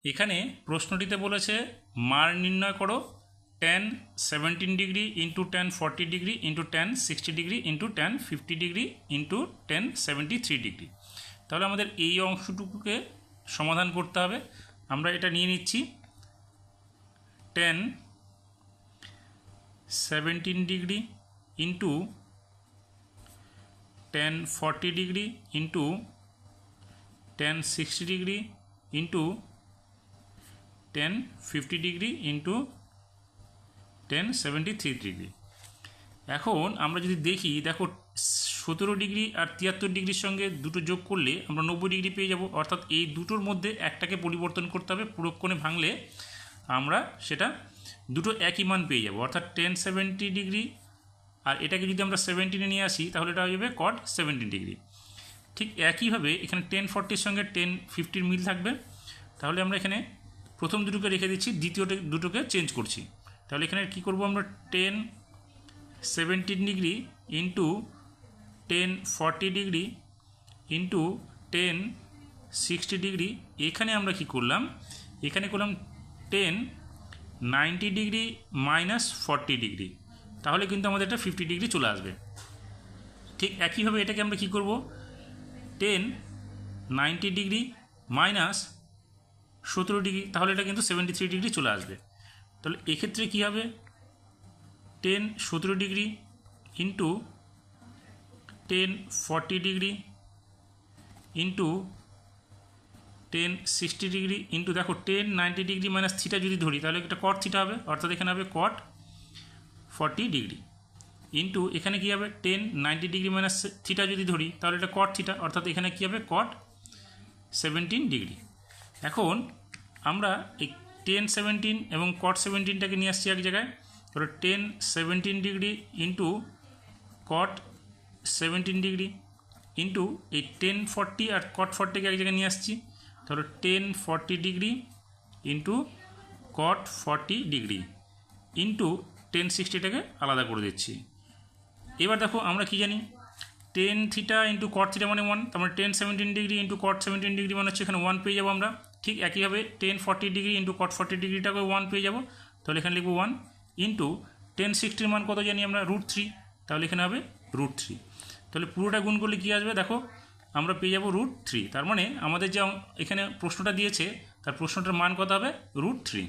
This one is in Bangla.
এখানে প্রশ্নটিতে বলেছে মান নির্ণয় করো tan 17 degree into tan 40 degree into tan 60 degree into tan 50 degree into tan 73 degree. তাহলে আমাদের এই অংশটুকুকে সমাধান করতে হবে। আমরা এটা নিয়ে নিচ্ছি tan 17 degree into tan 40 degree into tan 60 degree into tan 50 degree into tan 73 degree. এখন আমরা যদি দেখি, দেখো 17 ডিগ্রি আর 73 ডিগ্রির সঙ্গে দুটো যোগ করলে আমরা 90 ডিগ্রি পেয়ে যাব। অর্থাৎ এই দুটোর মধ্যে একটাকে পরিবর্তন করতে হবে, পুরোক্ষণে ভাঙলে আমরা সেটা দুটো একই মান পেয়ে যাব। অর্থাৎ tan 70 ডিগ্রি আর এটাকে যদি আমরা 17-এ নিয়ে আসি তাহলে এটা হয়ে যাবে cot 17 ডিগ্রি। ঠিক একইভাবে এখানে tan 40-র সঙ্গে tan 50-র মিল থাকবে। তাহলে আমরা এখানে প্রথম দুটোকে রেখে দিচ্ছি, দ্বিতীয় দুটোকে চেঞ্জ করছি। তাহলে এখানে কী করব আমরা, tan 17 degree into tan 40 degree into tan 60 degree. এখানে আমরা কি করলাম, এখানে করলাম tan 90 ডিগ্রি মাইনাস 40 ডিগ্রি। তাহলে কিন্তু আমাদের এটা 50 ডিগ্রি চলে আসবে। ঠিক একইভাবে এটাকে আমরা কি করব, tan 90 ডিগ্রি মাইনাস 17 ডিগ্রি, তাহলে এটা কিন্তু 73 ডিগ্রি চলে আসবে। তাহলে এক্ষেত্রে কী হবে, tan 17 degree into tan 40 degree into tan 60 degree into, দেখো tan 90 ডিগ্রি মাইনাস থিটা যদি ধরি তাহলে এটা cot থিটা হবে। অর্থাৎ এখানে হবে cot 40 ডিগ্রি ইন্টু এখানে কী হবে, tan 90 ডিগ্রি মাইনাস থিটা যদি ধরি তাহলে এটা cot থিটা। অর্থাৎ এখানে কী হবে, cot 17 ডিগ্রি। এখন আমরা এই tan 17 এবং cot 17টাকে নিয়ে আসছি এক জায়গায়। ধরো tan 17 degree into cot 17 degree into এই tan 40 আর cot 40কে এক জায়গায় নিয়ে আসছি। ধরো tan 40 degree into cot 40 degree into tan 60টাকে আলাদা করে দিচ্ছি। এবার দেখো আমরা কি জানি, tan theta into cot theta মানে 1, তার মানে tan 17 degree into cot 17 degree মানে হচ্ছে এখানে 1 পেয়ে যাবো আমরা। ঠিক একইভাবে tan 40 ডিগ্রি ইন্টু cot 40 ডিগ্রিটাকে 1 পেয়ে যাবো। তাহলে এখানে লিখবো 1 ইন্টু tan 60-র মান কত জানি আমরা, √3। তাহলে এখানে হবে √3। তাহলে পুরোটা গুণ করলে কী আসবে, দেখো আমরা পেয়ে যাবো √3। তার মানে আমাদের যে এখানে প্রশ্নটা দিয়েছে তার প্রশ্নটার মান কত হবে, √3।